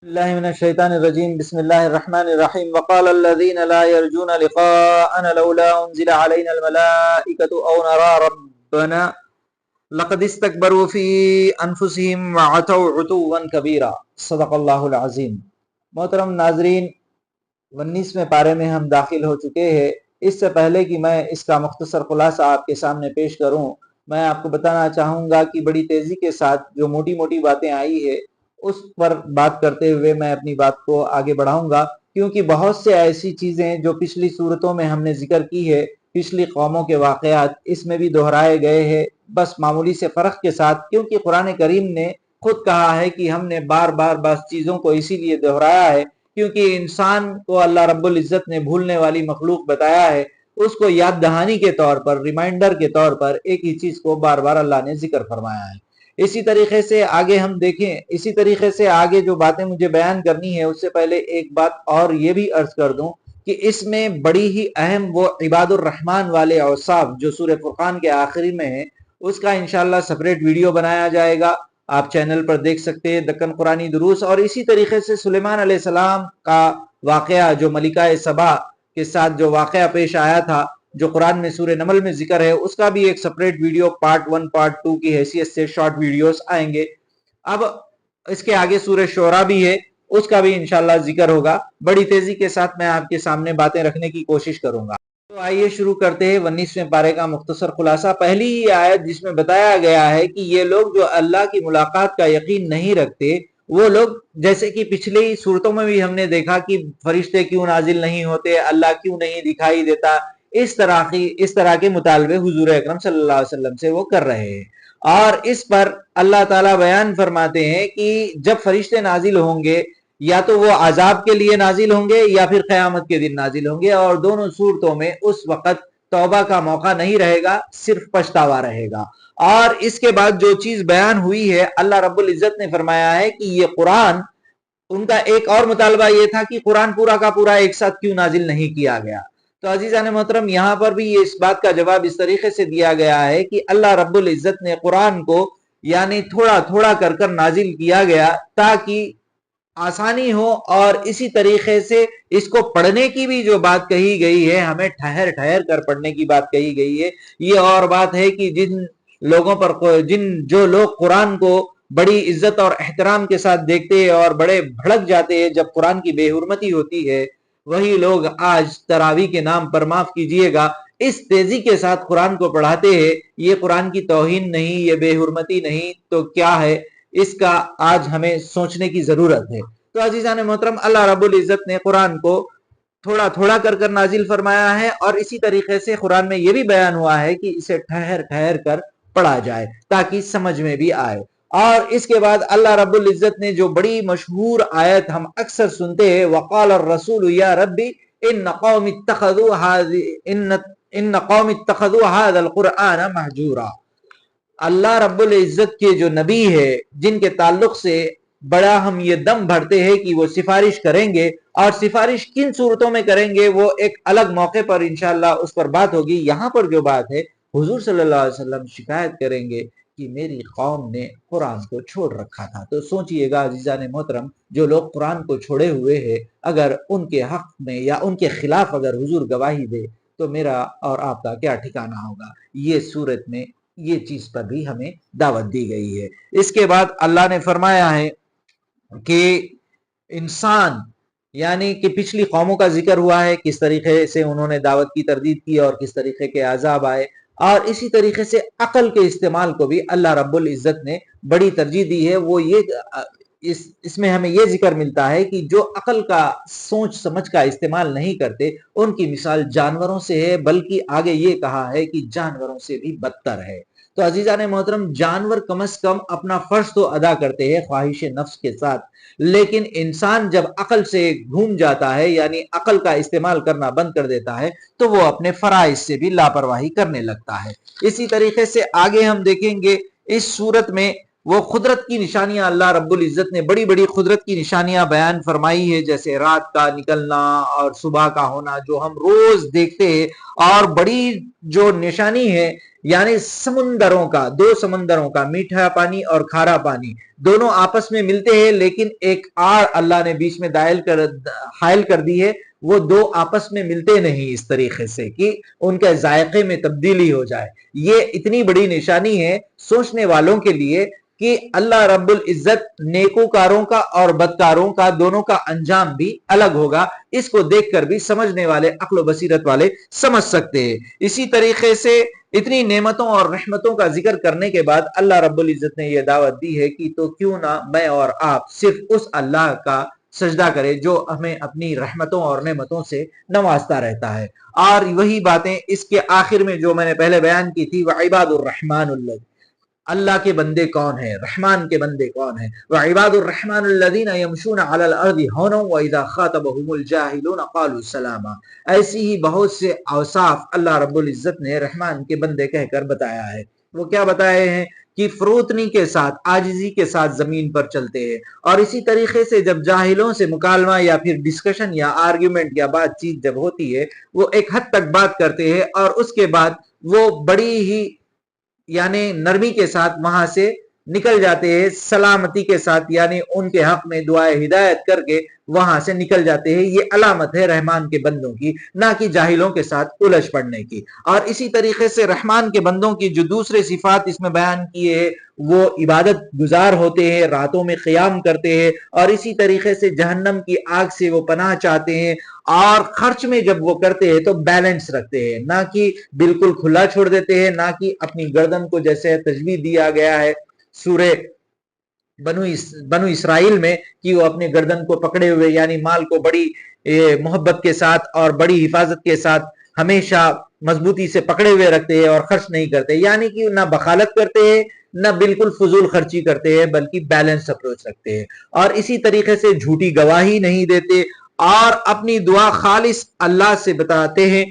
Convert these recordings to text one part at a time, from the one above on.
الله من الشيطان الرجيم بسم الله الرحمن الرحيم وقال الذين لا يرجون لقاءنا لولا أنزل علينا الملائكة أو نرى ربنا لقد استكبروا في أنفسهم وعتوا عتوا كبيرا صدق اللہ العظیم۔ محترم ناظرین، 19ویں پارے میں ہم داخل ہو چکے ہیں۔ اس سے پہلے کہ میں اس کا مختصر خلاصہ آپ کے سامنے پیش کروں، میں آپ کو بتانا چاہوں گا کہ بڑی تیزی کے ساتھ جو موٹی موٹی باتیں آئی ہے اس پر بات کرتے ہوئے میں اپنی بات کو آگے بڑھاؤں گا، کیونکہ بہت سے ایسی چیزیں جو پچھلی صورتوں میں ہم نے ذکر کی ہے، پچھلی قوموں کے واقعات اس میں بھی دہرائے گئے ہیں، بس معمولی سے فرق کے ساتھ، کیونکہ قرآن کریم نے خود کہا ہے کہ ہم نے بار بار بس چیزوں کو اسی لیے دہرایا ہے کیونکہ انسان کو اللہ رب العزت نے بھولنے والی مخلوق بتایا ہے، اس کو یاد دہانی کے طور پر، ریمائنڈر کے طور پر ایک ہی چیز کو بار بار اللہ نے ذکر فرمایا ہے۔ اسی طریقے سے آگے ہم دیکھیں، اسی طریقے سے آگے جو باتیں مجھے بیان کرنی ہے اس سے پہلے ایک بات اور یہ بھی عرض کر دوں کہ اس میں بڑی ہی اہم وہ عباد الرحمن والے اوصاف جو سورہ فرقان کے آخری میں ہے، اس کا انشاءاللہ سپریٹ ویڈیو بنایا جائے گا، آپ چینل پر دیکھ سکتے ہیں، دکن قرآنی دروس۔ اور اسی طریقے سے سلیمان علیہ السلام کا واقعہ جو ملکہ سبا کے ساتھ جو واقعہ پیش آیا تھا، جو قرآن میں سورہ نمل میں ذکر ہے، اس کا بھی ایک سپریٹ ویڈیو پارٹ 1 پارٹ 2 کی حیثیت سے شارٹ ویڈیوز آئیں گے۔ اب اس کے آگے سورہ شعراء بھی ہے، اس کا بھی انشاءاللہ ذکر ہوگا۔ بڑی تیزی کے ساتھ میں آپ کے سامنے باتیں رکھنے کی کوشش کروں گا۔ تو آئیے شروع کرتے ہیں 19ویں پارے کا مختصر خلاصہ۔ پہلی ہی آیت جس میں بتایا گیا ہے کہ یہ لوگ جو اللہ کی ملاقات کا یقین نہیں رکھتے، وہ لوگ جیسے کہ پچھلی صورتوں میں بھی ہم نے دیکھا کہ فرشتے کیوں نازل نہیں ہوتے، اللہ کیوں نہیں دکھائی دیتا، اس طرح کے مطالبے حضور اکرم صلی اللہ علیہ وسلم سے وہ کر رہے ہیں۔ اور اس پر اللہ تعالیٰ بیان فرماتے ہیں کہ جب فرشتے نازل ہوں گے یا تو وہ عذاب کے لیے نازل ہوں گے یا پھر قیامت کے دن نازل ہوں گے، اور دونوں صورتوں میں اس وقت توبہ کا موقع نہیں رہے گا، صرف پچھتاوا رہے گا۔ اور اس کے بعد جو چیز بیان ہوئی ہے، اللہ رب العزت نے فرمایا ہے کہ یہ قرآن، ان کا ایک اور مطالبہ یہ تھا کہ قرآن پورا کا پورا ایک ساتھ کیوں نازل نہیں کیا گیا۔ تو عزیزان محترم، یہاں پر بھی اس بات کا جواب اس طریقے سے دیا گیا ہے کہ اللہ رب العزت نے قرآن کو یعنی تھوڑا تھوڑا کر کر نازل کیا گیا تاکہ آسانی ہو، اور اسی طریقے سے اس کو پڑھنے کی بھی جو بات کہی گئی ہے، ہمیں ٹھہر ٹھہر کر پڑھنے کی بات کہی گئی ہے۔ یہ اور بات ہے کہ جو لوگ قرآن کو بڑی عزت اور احترام کے ساتھ دیکھتے ہیں اور بڑے بھڑک جاتے ہیں جب قرآن کی بے حرمتی ہوتی ہے، وہی لوگ آج تراویح کے نام پر، معاف کیجئے گا، اس تیزی کے ساتھ قرآن کو پڑھاتے ہیں۔ یہ قرآن کی توہین نہیں، یہ بے حرمتی نہیں تو کیا ہے؟ اس کا آج ہمیں سوچنے کی ضرورت ہے۔ تو عزیزان محترم، اللہ رب العزت نے قرآن کو تھوڑا تھوڑا کر کر نازل فرمایا ہے، اور اسی طریقے سے قرآن میں یہ بھی بیان ہوا ہے کہ اسے ٹھہر ٹھہر کر پڑھا جائے تاکہ سمجھ میں بھی آئے۔ اور اس کے بعد اللہ رب العزت نے جو بڑی مشہور آیت ہم اکثر سنتے ہیں، وقال الرسول یا ربی ان قوم اتخذوا هذا القرآن مہجورا۔ اللہ رب العزت کے جو نبی ہے، جن کے تعلق سے بڑا ہم یہ دم بھرتے ہیں کہ وہ سفارش کریں گے، اور سفارش کن صورتوں میں کریں گے وہ ایک الگ موقع پر انشاءاللہ اس پر بات ہوگی۔ یہاں پر جو بات ہے، حضور صلی اللہ علیہ وسلم شکایت کریں گے کہ میری قوم نے قرآن کو چھوڑ رکھا تھا۔ تو سوچئے گا عزیزان محترم، جو لوگ قرآن کو چھوڑے ہوئے ہیں، اگر ان کے حق میں یا ان کے خلاف اگر حضور گواہی دے تو میرا اور آپ کا کیا ٹھکانہ ہوگا۔ یہ صورت میں یہ چیز پر بھی ہمیں دعوت دی گئی ہے۔ اس کے بعد اللہ نے فرمایا ہے کہ انسان، یعنی کہ پچھلی قوموں کا ذکر ہوا ہے، کس طریقے سے انہوں نے دعوت کی تردید کی اور کس طریقے کے عذاب آئے، اور اسی طریقے سے عقل کے استعمال کو بھی اللہ رب العزت نے بڑی ترجیح دی ہے۔ وہ یہ اس میں ہمیں یہ ذکر ملتا ہے کہ جو عقل کا سوچ سمجھ کا استعمال نہیں کرتے، ان کی مثال جانوروں سے ہے، بلکہ آگے یہ کہا ہے کہ جانوروں سے بھی بدتر ہے۔ تو عزیزان محترم، جانور کم از کم اپنا فرض تو ادا کرتے ہیں خواہش نفس کے ساتھ، لیکن انسان جب عقل سے گھوم جاتا ہے، یعنی عقل کا استعمال کرنا بند کر دیتا ہے، تو وہ اپنے فرائض سے بھی لاپرواہی کرنے لگتا ہے۔ اسی طریقے سے آگے ہم دیکھیں گے اس صورت میں وہ قدرت کی نشانیاں، اللہ رب العزت نے بڑی بڑی قدرت کی نشانیاں بیان فرمائی ہے، جیسے رات کا نکلنا اور صبح کا ہونا جو ہم روز دیکھتے ہیں، اور بڑی جو نشانی ہے یعنی سمندروں کا، دو سمندروں کا، میٹھا پانی اور کھارا پانی، دونوں آپس میں ملتے ہیں لیکن ایک آڑ اللہ نے بیچ میں حائل کر دی ہے، وہ دو آپس میں ملتے نہیں اس طریقے سے کہ ان کے ذائقے میں تبدیلی ہو جائے۔ یہ اتنی بڑی نشانی ہے سوچنے والوں کے لیے کہ اللہ رب العزت نیکوکاروں کا اور بدکاروں کا دونوں کا انجام بھی الگ ہوگا۔ اس کو دیکھ کر بھی سمجھنے والے، عقل و بصیرت والے سمجھ سکتے ہیں۔ اسی طریقے سے اتنی نعمتوں اور رحمتوں کا ذکر کرنے کے بعد اللہ رب العزت نے یہ دعوت دی ہے کہ تو کیوں نہ میں اور آپ صرف اس اللہ کا سجدہ کرے جو ہمیں اپنی رحمتوں اور نعمتوں سے نوازتا رہتا ہے۔ اور وہی باتیں اس کے آخر میں جو میں نے پہلے بیان کی تھی، وعباد الرحمن الذین، اللہ کے بندے کون ہیں، رحمان کے بندے کون ہیں، وعباد الرحمن الذین یمشون علی الارض ہونا واذا خاطبهم الجاہلون قالوا سلاما۔ ایسی ہی بہت سے اوصاف اللہ رب العزت نے رحمان کے بندے کہہ کر بتایا ہے۔ وہ کیا بتائے ہیں کہ فروتنی کے ساتھ، عاجزی کے ساتھ زمین پر چلتے ہیں، اور اسی طریقے سے جب جاہلوں سے مکالمہ یا پھر ڈسکشن یا آرگیومنٹ یا بات چیت جب ہوتی ہے، وہ ایک حد تک بات کرتے ہیں اور اس کے بعد وہ بڑی ہی یعنی نرمی کے ساتھ وہاں سے نکل جاتے ہیں، سلامتی کے ساتھ، یعنی ان کے حق میں دعائے ہدایت کر کے وہاں سے نکل جاتے ہیں۔ یہ علامت ہے رحمان کے بندوں کی، نہ کہ جاہلوں کے ساتھ الجھ پڑنے کی۔ اور اسی طریقے سے رحمان کے بندوں کی جو دوسرے صفات اس میں بیان کیے ہیں، وہ عبادت گزار ہوتے ہیں، راتوں میں قیام کرتے ہیں، اور اسی طریقے سے جہنم کی آگ سے وہ پناہ چاہتے ہیں، اور خرچ میں جب وہ کرتے ہیں تو بیلنس رکھتے ہیں، نہ کہ بالکل کھلا چھوڑ دیتے ہیں، نہ کہ اپنی گردن کو جیسے تجویز دیا گیا ہے سورہ بنو اسرائیل میں کہ وہ اپنے گردن کو پکڑے ہوئے، یعنی مال کو بڑی محبت کے ساتھ اور بڑی حفاظت کے ساتھ ہمیشہ مضبوطی سے پکڑے ہوئے رکھتے ہیں اور خرچ نہیں کرتے، یعنی کہ نہ بخالت کرتے ہیں نہ بالکل فضول خرچی کرتے ہیں، بلکہ بیلنس اپروچ رکھتے ہیں۔ اور اسی طریقے سے جھوٹی گواہی نہیں دیتے اور اپنی دعا خالص اللہ سے بتاتے ہیں،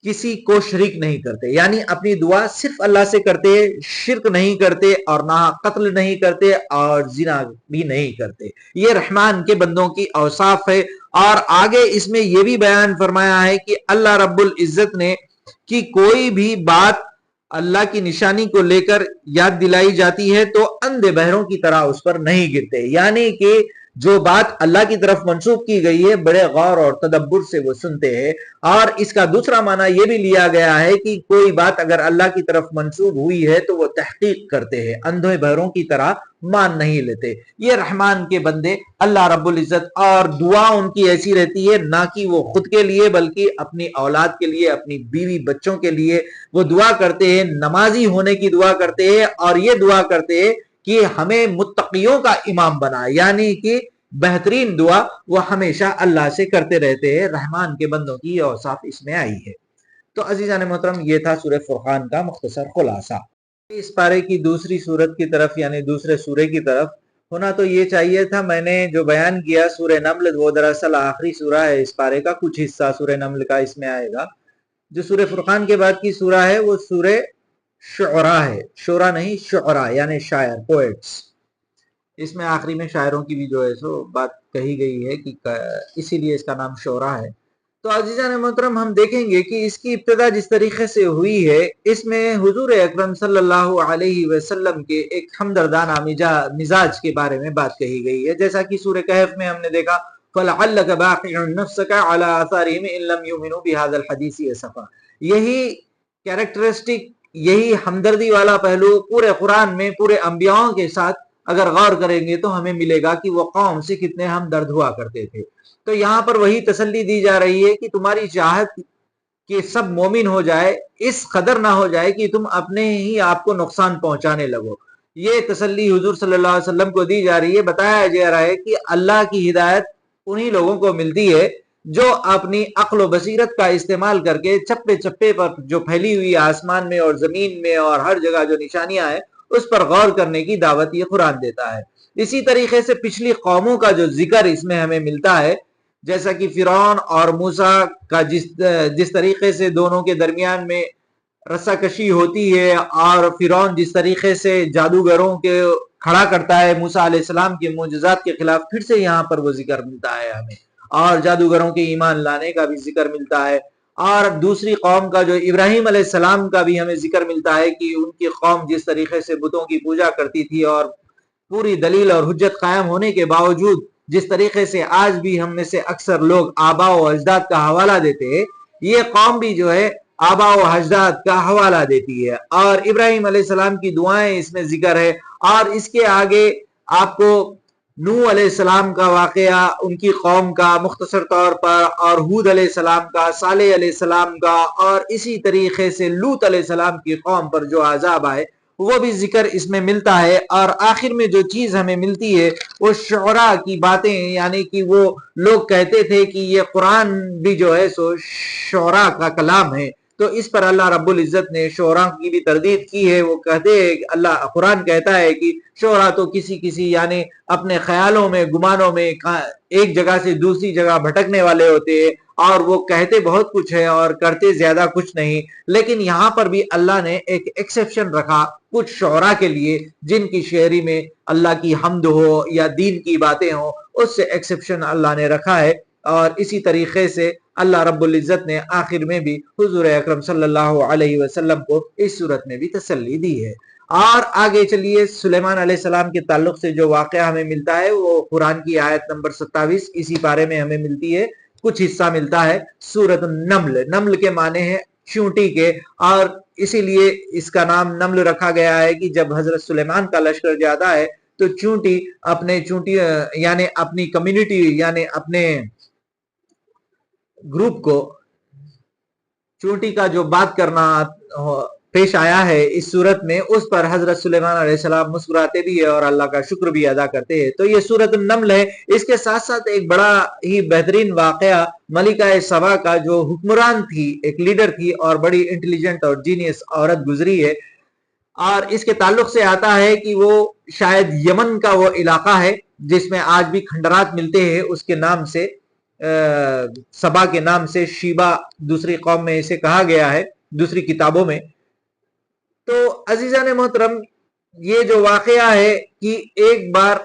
کسی کو شریک نہیں کرتے، یعنی اپنی دعا صرف اللہ سے کرتے، شرک نہیں کرتے اور نہ قتل نہیں کرتے اور زنا بھی نہیں کرتے۔ یہ رحمان کے بندوں کی اوصاف ہے۔ اور آگے اس میں یہ بھی بیان فرمایا ہے کہ اللہ رب العزت نے کہ کوئی بھی بات اللہ کی نشانی کو لے کر یاد دلائی جاتی ہے تو اندھے بہروں کی طرح اس پر نہیں گرتے، یعنی کہ جو بات اللہ کی طرف منسوب کی گئی ہے بڑے غور اور تدبر سے وہ سنتے ہیں۔ اور اس کا دوسرا معنی یہ بھی لیا گیا ہے کہ کوئی بات اگر اللہ کی طرف منسوب ہوئی ہے تو وہ تحقیق کرتے ہیں، اندھے بہروں کی طرح مان نہیں لیتے۔ یہ رحمان کے بندے اللہ رب العزت، اور دعا ان کی ایسی رہتی ہے نہ کہ وہ خود کے لیے بلکہ اپنی اولاد کے لیے، اپنی بیوی بچوں کے لیے وہ دعا کرتے ہیں، نمازی ہونے کی دعا کرتے ہیں، اور یہ دعا کرتے ہیں کہ ہمیں متقیوں کا امام بنا، یعنی کہ بہترین دعا وہ ہمیشہ اللہ سے کرتے رہتے ہیں۔ رحمان کے بندوں کی اوصاف اس میں آئی ہے۔ تو عزیزان محترم، یہ تھا سورہ فرقان کا مختصر خلاصہ۔ اس پارے کی دوسری صورت کی طرف یعنی دوسرے سورے کی طرف ہونا تو یہ چاہیے تھا، میں نے جو بیان کیا سورہ نمل وہ دراصل آخری سورہ ہے اس پارے کا، کچھ حصہ سورہ نمل کا اس میں آئے گا۔ جو سورہ فرقان کے بعد کی سورہ ہے وہ سورہ شعراء ہے، شعراء نہیں شعراء یعنی شاعر، پوئٹس۔ اس میں آخری میں شاعروں کی بھی جو ہے سو بات کہی گئی ہے کہ اسی لیے اس کا نام شعراء ہے۔ تو عزیزان محترم، ہم دیکھیں گے کہ اس کی ابتدا جس طریقے سے ہوئی ہے، اس میں حضور اکرم صلی اللہ علیہ وسلم کے ایک ہمدردانہ مزاج کے بارے میں بات کہی گئی ہے، جیسا کہ سورہ کہف میں ہم نے دیکھا فَلَعَلَّكَ بَاخِعٌ نَفْسَكَ عَلَىٰ آثَارِهِمْ إِن لَّمْ يُؤْمِنُوا بِهَٰذَا الْحَدِيثِ أَسَفًا۔ یہی کیریکٹرسٹک، یہی ہمدردی والا پہلو پورے قرآن میں پورے انبیاءوں کے ساتھ اگر غور کریں گے تو ہمیں ملے گا کہ وہ قوم سے کتنے ہمدرد ہوا کرتے تھے۔ تو یہاں پر وہی تسلی دی جا رہی ہے کہ تمہاری چاہت کہ سب مومن ہو جائے اس قدر نہ ہو جائے کہ تم اپنے ہی آپ کو نقصان پہنچانے لگو۔ یہ تسلی حضور صلی اللہ علیہ وسلم کو دی جا رہی ہے، بتایا جا رہا ہے کہ اللہ کی ہدایت انہی لوگوں کو ملتی ہے جو اپنی عقل و بصیرت کا استعمال کر کے چپے چپے پر جو پھیلی ہوئی آسمان میں اور زمین میں اور ہر جگہ جو نشانیاں ہیں اس پر غور کرنے کی دعوت یہ قرآن دیتا ہے۔ اسی طریقے سے پچھلی قوموں کا جو ذکر اس میں ہمیں ملتا ہے، جیسا کہ فرعون اور موسیٰ کا جس طریقے سے دونوں کے درمیان میں رسہ کشی ہوتی ہے، اور فرعون جس طریقے سے جادوگروں کے کھڑا کرتا ہے موسیٰ علیہ السلام کے معجزات کے خلاف، پھر سے یہاں پر وہ ذکر ملتا ہے ہمیں، اور جادوگروں کے ایمان لانے کا بھی ذکر ملتا ہے، اور دوسری قوم کا جو ابراہیم علیہ السلام کا بھی ہمیں ذکر ملتا ہے کہ ان کی قوم جس طریقے سے بتوں کی پوجا کرتی تھی اور پوری دلیل اور حجت قائم ہونے کے باوجود جس طریقے سے آج بھی ہم میں سے اکثر لوگ آبا و اجداد کا حوالہ دیتے ہیں، یہ قوم بھی جو ہے آبا و اجداد کا حوالہ دیتی ہے۔ اور ابراہیم علیہ السلام کی دعائیں اس میں ذکر ہے، اور اس کے آگے آپ کو نوح علیہ السلام کا واقعہ ان کی قوم کا مختصر طور پر، اور ہود علیہ السلام کا، صالح علیہ السلام کا، اور اسی طریقے سے لوط علیہ السلام کی قوم پر جو عذاب آئے وہ بھی ذکر اس میں ملتا ہے۔ اور آخر میں جو چیز ہمیں ملتی ہے وہ شعراء کی باتیں، یعنی کہ وہ لوگ کہتے تھے کہ یہ قرآن بھی جو ہے سو شعراء کا کلام ہے، تو اس پر اللہ رب العزت نے شعراء کی بھی تردید کی ہے۔ وہ کہتے ہیں، اللہ قرآن کہتا ہے کہ شعراء تو کسی یعنی اپنے خیالوں میں، گمانوں میں ایک جگہ سے دوسری جگہ بھٹکنے والے ہوتے ہیں، اور وہ کہتے بہت کچھ ہے اور کرتے زیادہ کچھ نہیں۔ لیکن یہاں پر بھی اللہ نے ایک ایکسیپشن رکھا کچھ شعراء کے لیے، جن کی شاعری میں اللہ کی حمد ہو یا دین کی باتیں ہوں، اس سے ایکسیپشن اللہ نے رکھا ہے۔ اور اسی طریقے سے اللہ رب العزت نے آخر میں بھی حضور اکرم صلی اللہ علیہ وسلم کو اس صورت میں بھی تسلی دی ہے۔ اور آگے چلیے، سلیمان علیہ السلام کے تعلق سے جو واقعہ ہمیں ملتا ہے وہ قرآن کی آیت نمبر 27 اسی پارے میں ہمیں ملتی ہے، کچھ حصہ ملتا ہے سورۃ النمل۔ نمل کے معنی ہے چونٹی کے، اور اسی لیے اس کا نام نمل رکھا گیا ہے کہ جب حضرت سلیمان کا لشکر جاتا ہے تو چونٹی یعنی اپنی کمیونٹی یعنی اپنے گروپ کو چونٹی کا جو بات کرنا پیش آیا ہے اس صورت میں، اس پر حضرت سلیمان علیہ السلام مسکراتے بھی ہے اور اللہ کا شکر بھی ادا کرتے ہیں۔ تو یہ سورۃ النمل ہے۔ اس کے ساتھ ساتھ ایک بڑا ہی بہترین واقعہ ملکہ سبا کا، جو حکمران تھی، ایک لیڈر تھی اور بڑی انٹیلیجنٹ اور جینیس عورت گزری ہے، اور اس کے تعلق سے آتا ہے کہ وہ شاید یمن کا وہ علاقہ ہے جس میں آج بھی کھنڈرات ملتے ہیں، اس کے نام سے سبا کے نام سے شیبا دوسری قوم میں اسے کہا گیا ہے دوسری کتابوں میں۔ تو عزیزان محترم، یہ جو واقعہ ہے کہ ایک بار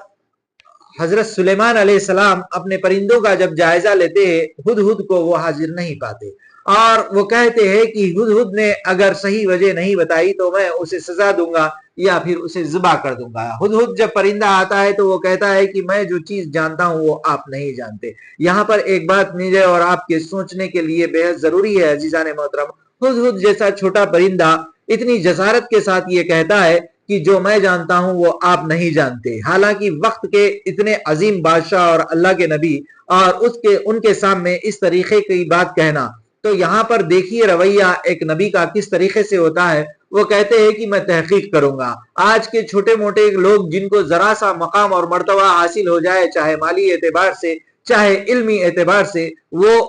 حضرت سلیمان علیہ السلام اپنے پرندوں کا جب جائزہ لیتے ہیں، ہدہد کو وہ حاضر نہیں پاتے، اور وہ کہتے ہیں کہ ہدہد نے اگر صحیح وجہ نہیں بتائی تو میں اسے سزا دوں گا یا پھر اسے ذبح کر دوں گا۔ ہدہد جب پرندہ آتا ہے تو وہ کہتا ہے کہ میں جو چیز جانتا ہوں وہ آپ نہیں جانتے۔ یہاں پر ایک بات مجھے اور آپ کے سوچنے کے لیے بے حد ضروری ہے عزیزان محترم، ہدہد جیسا چھوٹا پرندہ اتنی جسارت کے ساتھ یہ کہتا ہے کہ جو میں جانتا ہوں وہ آپ نہیں جانتے، حالانکہ وقت کے اتنے عظیم بادشاہ اور اللہ کے نبی اور ان کے سامنے اس طریقے کی بات کہنا، تو یہاں پر دیکھیے رویہ ایک نبی کا کس طریقے سے ہوتا ہے۔ وہ کہتے ہیں کہ میں تحقیق کروں گا۔ آج کے چھوٹے موٹے لوگ جن کو ذرا سا مقام اور مرتبہ حاصل ہو جائے، چاہے مالی اعتبار سے چاہے علمی اعتبار سے، وہ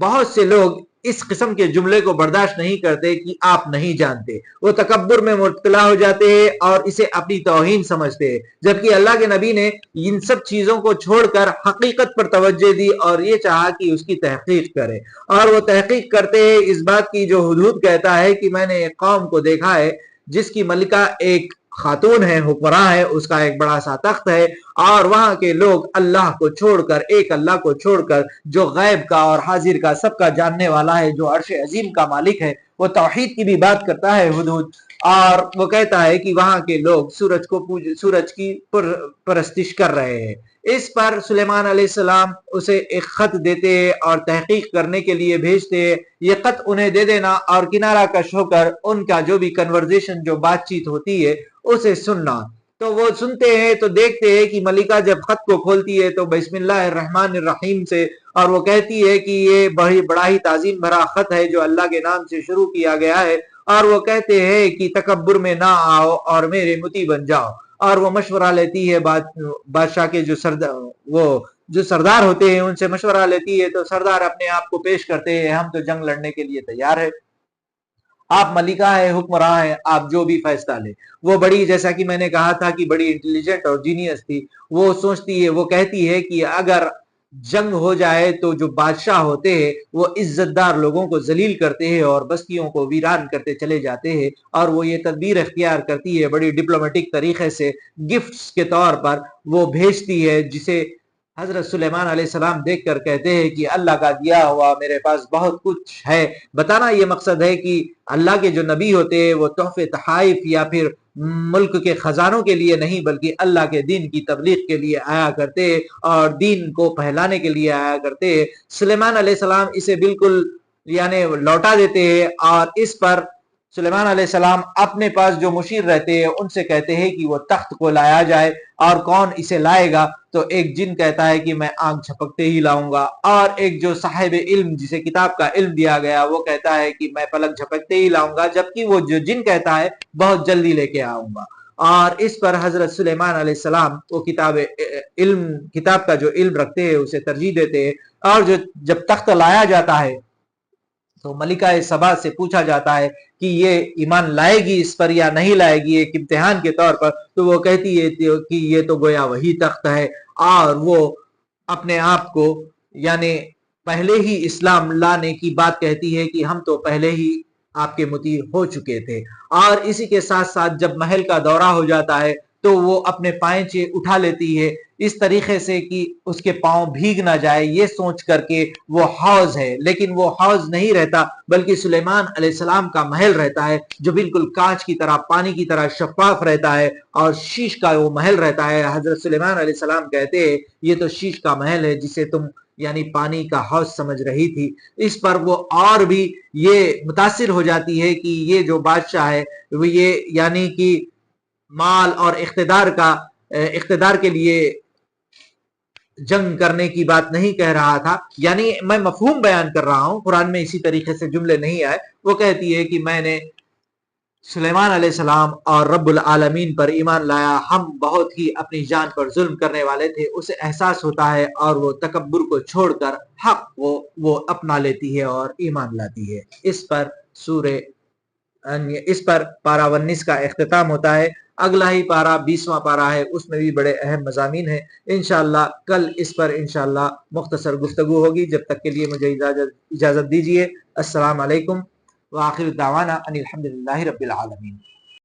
بہت سے لوگ اس قسم کے جملے کو برداشت نہیں کرتے کہ آپ نہیں جانتے، وہ تکبر میں مبتلا ہو جاتے ہیں اور اسے اپنی توہین سمجھتے ہیں، جبکہ اللہ کے نبی نے ان سب چیزوں کو چھوڑ کر حقیقت پر توجہ دی اور یہ چاہا کہ اس کی تحقیق کرے، اور وہ تحقیق کرتے ہیں اس بات کی جو ہدہد کہتا ہے کہ میں نے ایک قوم کو دیکھا ہے جس کی ملکہ ایک خاتون ہے، حکمراں ہے، اس کا ایک بڑا سا تخت ہے، اور وہاں کے لوگ اللہ کو چھوڑ کر، ایک اللہ کو چھوڑ کر جو غیب کا اور حاضر کا سب کا جاننے والا ہے، جو عرش عظیم کا مالک ہے، وہ توحید کی بھی بات کرتا ہے ہدہد، اور وہ کہتا ہے کہ وہاں کے لوگ سورج کی پرستش کر رہے ہیں۔ اس پر سلیمان علیہ السلام اسے ایک خط دیتے اور تحقیق کرنے کے لیے بھیجتے، یہ خط انہیں دے دینا اور کنارہ کش ہو کر ان کا جو بھی کنورزیشن، جو بات چیت ہوتی ہے، اسے سننا۔ تو وہ سنتے ہیں تو دیکھتے ہیں کہ ملکہ جب خط کو کھولتی ہے تو بسم اللہ الرحمن الرحیم سے، اور وہ کہتی ہے کہ یہ بڑا ہی تعظیم بھرا خط ہے جو اللہ کے نام سے شروع کیا گیا ہے، اور وہ کہتے ہیں کہ تکبر میں نہ آؤ اور میرے متی بن جاؤ، اور وہ مشورہ لیتی ہے بادشاہ کے جو سردار ہوتے ہیں ان سے مشورہ لیتی ہے، تو سردار اپنے آپ کو پیش کرتے ہیں، ہم تو جنگ لڑنے کے لیے تیار ہے، آپ ملکہ ہے، حکمراں ہے، آپ جو بھی فیصلہ لے۔ وہ بڑی، جیسا کہ میں نے کہا تھا کہ بڑی انٹیلیجنٹ اور جینیس تھی، وہ سوچتی ہے، وہ کہتی ہے کہ اگر جنگ ہو جائے تو جو بادشاہ ہوتے ہیں وہ عزت دار لوگوں کو ذلیل کرتے ہیں اور بستیوں کو ویران کرتے چلے جاتے ہیں، اور وہ یہ تدبیر اختیار کرتی ہے بڑی ڈپلومیٹک طریقے سے، گفٹس کے طور پر وہ بھیجتی ہے، جسے حضرت سلیمان علیہ السلام دیکھ کر کہتے ہیں کہ اللہ کا دیا ہوا میرے پاس بہت کچھ ہے۔ بتانا یہ مقصد ہے کہ اللہ کے جو نبی ہوتے ہیں وہ تحفے تحائف یا پھر ملک کے خزانوں کے لیے نہیں بلکہ اللہ کے دین کی تبلیغ کے لیے آیا کرتے اور دین کو پھیلانے کے لیے آیا کرتے۔ سلیمان علیہ السلام اسے بالکل یعنی لوٹا دیتے ہیں، اور اس پر سلیمان علیہ السلام اپنے پاس جو مشیر رہتے ہیں ان سے کہتے ہیں کہ وہ تخت کو لایا جائے، اور کون اسے لائے گا؟ تو ایک جن کہتا ہے کہ میں آنکھ جھپکتے ہی لاؤں گا، اور ایک جو صاحب علم جسے کتاب کا علم دیا گیا وہ کہتا ہے کہ میں پلک جھپکتے ہی لاؤں گا، جبکہ وہ جو جن کہتا ہے بہت جلدی لے کے آؤں گا۔ اور اس پر حضرت سلیمان علیہ السلام وہ کتاب کا جو علم رکھتے ہیں اسے ترجیح دیتے ہیں، اور جب تخت لایا جاتا ہے تو ملکہ سبا سے پوچھا جاتا ہے کہ یہ ایمان لائے گی اس پر یا نہیں لائے گی ایک امتحان کے طور پر، تو وہ کہتی ہے کہ یہ تو گویا وہی تخت ہے، اور وہ اپنے آپ کو یعنی پہلے ہی اسلام لانے کی بات کہتی ہے کہ ہم تو پہلے ہی آپ کے مطیع ہو چکے تھے۔ اور اسی کے ساتھ ساتھ جب محل کا دورہ ہو جاتا ہے تو وہ اپنے پائنچے اٹھا لیتی ہے اس طریقے سے کہ اس کے پاؤں بھیگ نہ جائے، یہ سوچ کر کے وہ حوض ہے، لیکن وہ حوض نہیں رہتا بلکہ سلیمان علیہ السلام کا محل رہتا ہے جو بالکل کانچ کی طرح پانی کی طرح شفاف رہتا ہے، اور شیش کا وہ محل رہتا ہے۔ حضرت سلیمان علیہ السلام کہتے ہیں یہ تو شیش کا محل ہے جسے تم یعنی پانی کا حوض سمجھ رہی تھی۔ اس پر وہ اور بھی یہ متاثر ہو جاتی ہے کہ یہ جو بادشاہ ہے وہ یہ یعنی کہ مال اور اقتدار کے لیے جنگ کرنے کی بات نہیں کہہ رہا تھا، یعنی میں مفہوم بیان کر رہا ہوں، قرآن میں اسی طریقے سے جملے نہیں آئے۔ وہ کہتی ہے کہ میں نے سلیمان علیہ السلام اور رب العالمین پر ایمان لایا، ہم بہت ہی اپنی جان پر ظلم کرنے والے تھے۔ اسے احساس ہوتا ہے اور وہ تکبر کو چھوڑ کر حق کو وہ اپنا لیتی ہے اور ایمان لاتی ہے۔ اس پر پارہ 19 کا اختتام ہوتا ہے۔ اگلا ہی پارہ 20واں پارہ ہے، اس میں بھی بڑے اہم مضامین ہیں۔ انشاءاللہ کل اس پر انشاءاللہ مختصر گفتگو ہوگی، جب تک کے لیے مجھے اجازت دیجیے۔ السلام علیکم وآخر دعوانا ان الحمدللہ رب العالمین۔